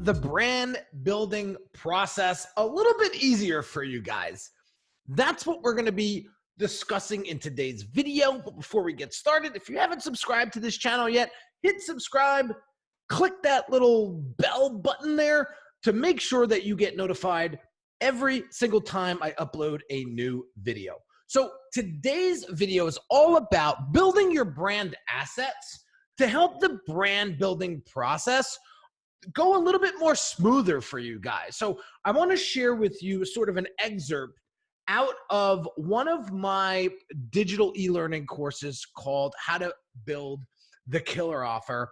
the brand building process a little bit easier for you guys? That's what we're going to be discussing in today's video. But before we get started, if you haven't subscribed to this channel yet, hit subscribe, click that little bell button there to make sure that you get notified every single time I upload a new video. So today's video is all about building your brand assets to help the brand building process go a little bit more smoother for you guys. So I want to share with you sort of an excerpt out of one of my digital e-learning courses called How to Build the Killer Offer.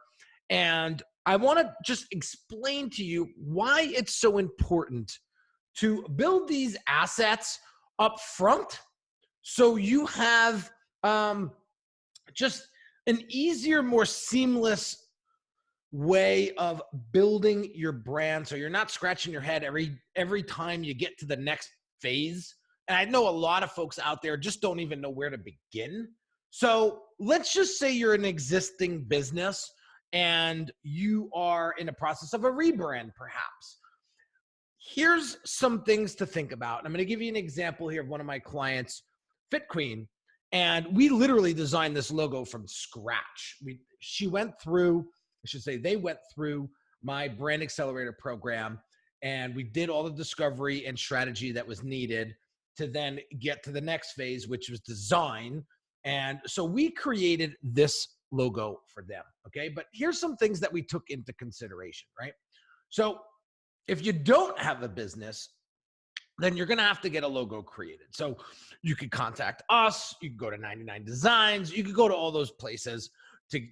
And I want to just explain to you why it's so important to build these assets up front so you have just an easier, more seamless way of building your brand, so you're not scratching your head every time you get to the next phase. And I know a lot of folks out there just don't even know where to begin. So let's just say you're an existing business and you are in the process of a rebrand, perhaps. Here's some things to think about. I'm going to give you an example here of one of my clients, Fit Queen, and we literally designed this logo from scratch. They went through my brand accelerator program, and we did all the discovery and strategy that was needed to then get to the next phase, which was design. And so we created this logo for them. Okay. But here's some things that we took into consideration, right? So if you don't have a business, then you're going to have to get a logo created. So you could contact us, you can go to 99 Designs, you could go to all those places.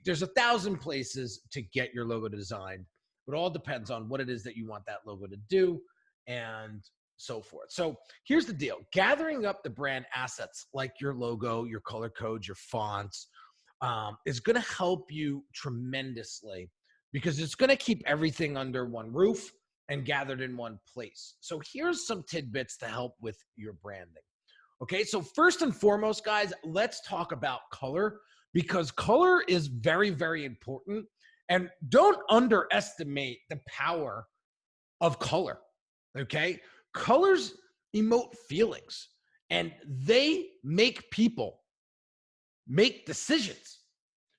There's 1,000 places to get your logo designed. It all depends on what it is that you want that logo to do and so forth. So here's the deal. Gathering up the brand assets like your logo, your color codes, your fonts is going to help you tremendously because it's going to keep everything under one roof and gathered in one place. So here's some tidbits to help with your branding. Okay, so first and foremost, guys, let's talk about color, because color is very, very important. And don't underestimate the power of color, okay? Colors emote feelings, and they make people make decisions.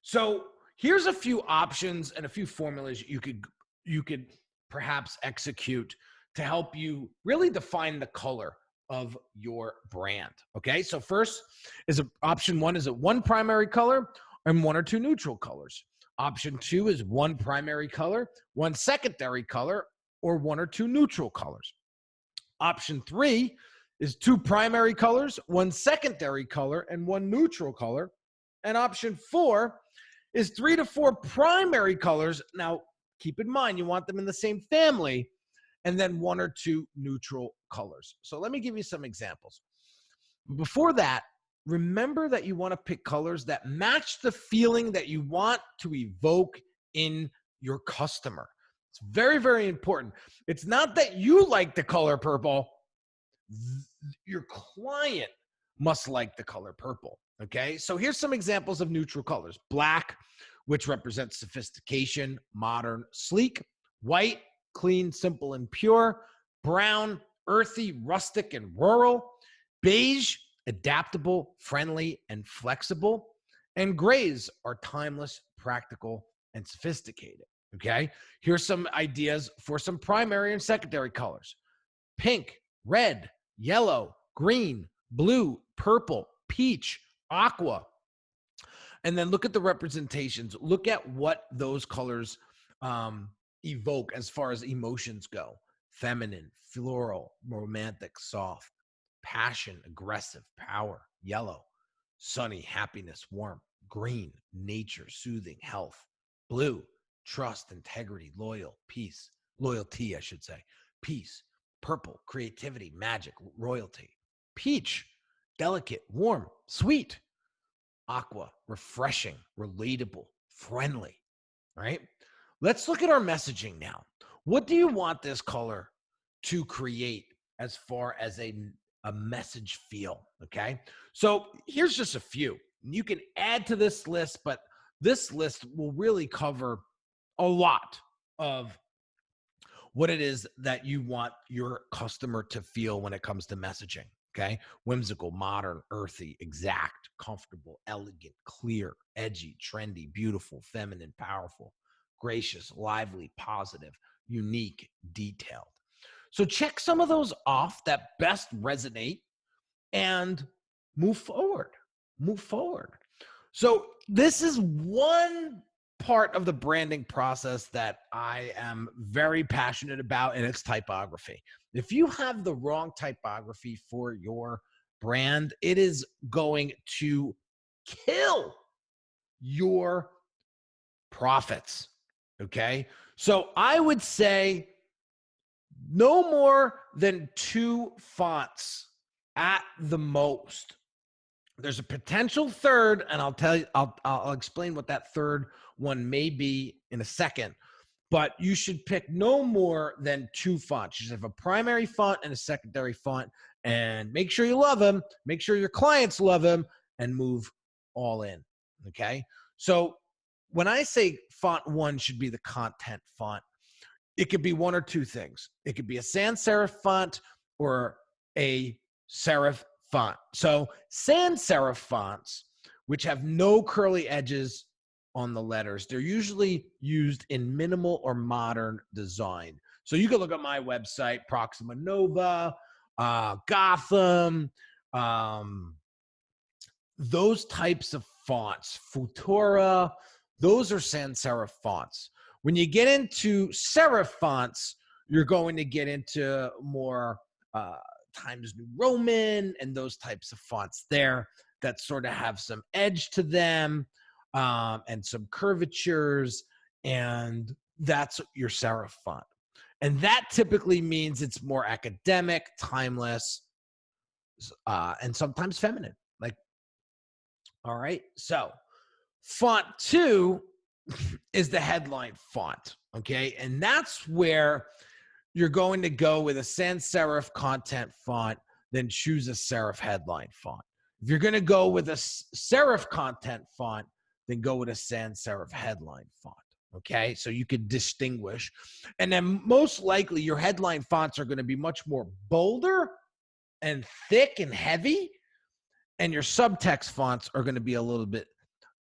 So here's a few options and a few formulas you could perhaps execute to help you really define the color of your brand. Okay, so first is option one is one primary color and one or two neutral colors. Option two is one primary color, one secondary color, or one or two neutral colors. Option three is two primary colors, one secondary color, and one neutral color. And option four is 3 to 4 primary colors. Now, keep in mind, you want them in the same family, and then one or two neutral colors. So let me give you some examples. Before that, remember that you want to pick colors that match the feeling that you want to evoke in your customer. It's very, very important. It's not that you like the color purple. Your client must like the color purple. Okay, so here's some examples of neutral colors. Black, which represents sophistication, modern, sleek. White, clean, simple, and pure. Brown, earthy, rustic, and rural. Beige, adaptable, friendly, and flexible. And grays are timeless, practical, and sophisticated. Okay, here's some ideas for some primary and secondary colors. Pink, red, yellow, green, blue, purple, peach, aqua. And then look at the representations. Look at what those colors evoke as far as emotions go. Feminine, floral, romantic, soft, passion, aggressive, power, yellow, sunny, happiness, warmth, green, nature, soothing, health, blue, trust, integrity, loyalty, I should say, peace, purple, creativity, magic, royalty, peach, delicate, warm, sweet, aqua, refreshing, relatable, friendly, right? Let's look at our messaging now. What do you want this color to create as far as a message feel, okay? So here's just a few. You can add to this list, but this list will really cover a lot of what it is that you want your customer to feel when it comes to messaging. Okay. Whimsical, modern, earthy, exact, comfortable, elegant, clear, edgy, trendy, beautiful, feminine, powerful, gracious, lively, positive, unique, detailed. So check some of those off that best resonate and move forward. Move forward. So this is one part of the branding process that I am very passionate about, and it's typography. If you have the wrong typography for your brand, it is going to kill your profits. Okay. So I would say no more than 2 fonts at the most. There's a potential third, and I'll tell you, I'll explain what that third one may be in a second. But you should pick no more than 2 fonts. You should have a primary font and a secondary font, and make sure you love them. Make sure your clients love them, and move all in. Okay. So when I say font 1 should be the content font, it could be one or two things. It could be a sans serif font or a serif font. So sans serif fonts, which have no curly edges on the letters, they're usually used in minimal or modern design. So you can look at my website, Proxima Nova, Gotham, those types of fonts, Futura, those are sans serif fonts. When you get into serif fonts, you're going to get into more Times New Roman and those types of fonts there that sort of have some edge to them and some curvatures, and that's your serif font. And that typically means it's more academic, timeless, and sometimes feminine. Like, all right, so font 2 is the headline font, okay? And that's where you're going to go with a sans serif content font, then choose a serif headline font. If you're going to go with a serif content font, then go with a sans serif headline font, okay? So you could distinguish. And then most likely your headline fonts are going to be much more bolder and thick and heavy, and your subtext fonts are going to be a little bit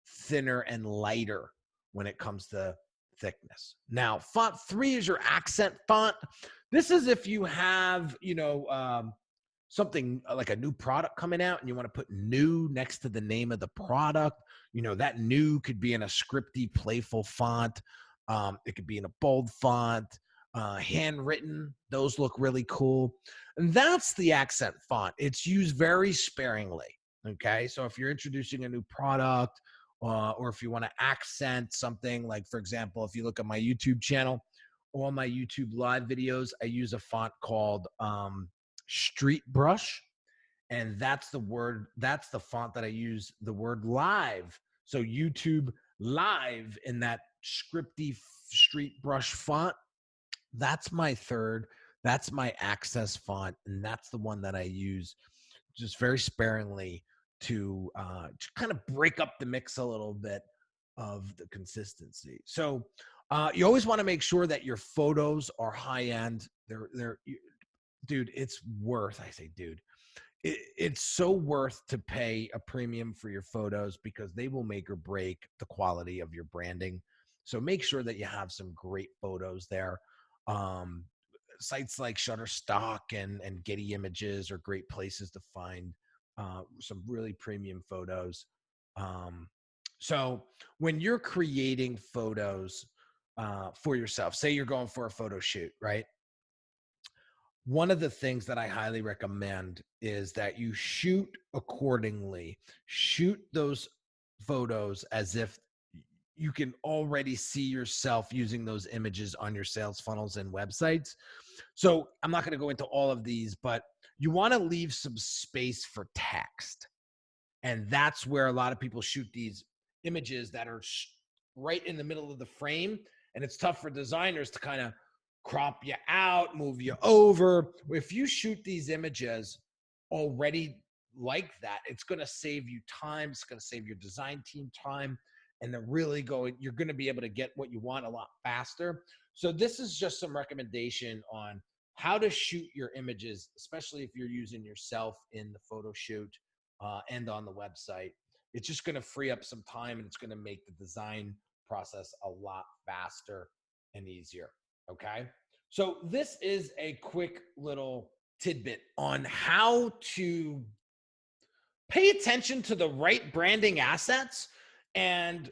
thinner and lighter when it comes to thickness. Now, font 3 is your accent font. This is if you have, something like a new product coming out and you want to put new next to the name of the product. That new could be in a scripty, playful font. It could be in a bold font, handwritten. Those look really cool. And that's the accent font. It's used very sparingly. Okay. So if you're introducing a new product, or if you want to accent something, like, for example, if you look at my YouTube channel, all my YouTube live videos, I use a font called Street Brush. And that's the font that I use, the word live. So YouTube live in that scripty Street Brush font. That's my third. That's my access font. And that's the one that I use just very sparingly to kind of break up the mix a little bit of the consistency. So you always want to make sure that your photos are high end. Dude, it's worth, I say, dude, it's so worth to pay a premium for your photos because they will make or break the quality of your branding. So make sure that you have some great photos there. Sites like Shutterstock and Getty Images are great places to find some really premium photos. So when you're creating photos for yourself, say you're going for a photo shoot, right? One of the things that I highly recommend is that you shoot accordingly. Shoot those photos as if you can already see yourself using those images on your sales funnels and websites. So I'm not going to go into all of these, but you want to leave some space for text. And that's where a lot of people shoot these images that are right in the middle of the frame. And it's tough for designers to kind of crop you out, move you over. If you shoot these images already like that, it's going to save you time. It's going to save your design team time. And you're going to be able to get what you want a lot faster. So this is just some recommendation on how to shoot your images, especially if you're using yourself in the photo shoot and on the website. It's just going to free up some time, and it's going to make the design process a lot faster and easier. Okay. So this is a quick little tidbit on how to pay attention to the right branding assets and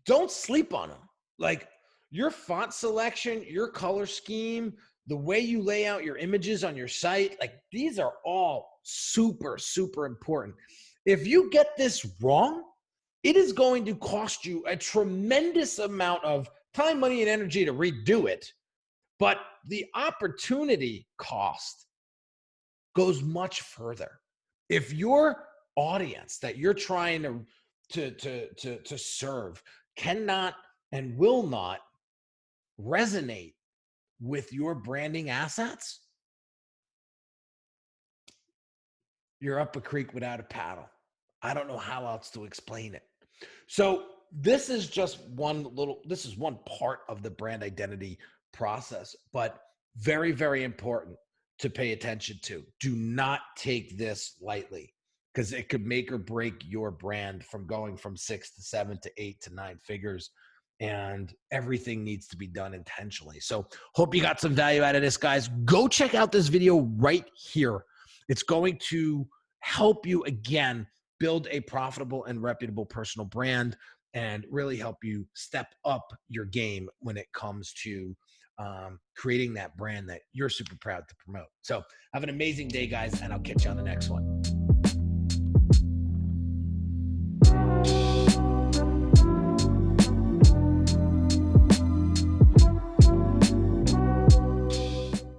don't sleep on them. Like your font selection, your color scheme, the way you lay out your images on your site, like these are all super, super important. If you get this wrong, it is going to cost you a tremendous amount of time, money, and energy to redo it. But the opportunity cost goes much further. If your audience that you're trying to serve cannot and will not resonate with your branding assets, you're up a creek without a paddle. I don't know how else to explain it. So this is just this is one part of the brand identity process, but very, very important to pay attention to. Do not take this lightly, because it could make or break your brand from going from 6 to 7 to 8 to 9 figures. And everything needs to be done intentionally. So hope you got some value out of this, guys. Go check out this video right here. It's going to help you, again, build a profitable and reputable personal brand and really help you step up your game when it comes to creating that brand that you're super proud to promote. So have an amazing day, guys, and I'll catch you on the next one.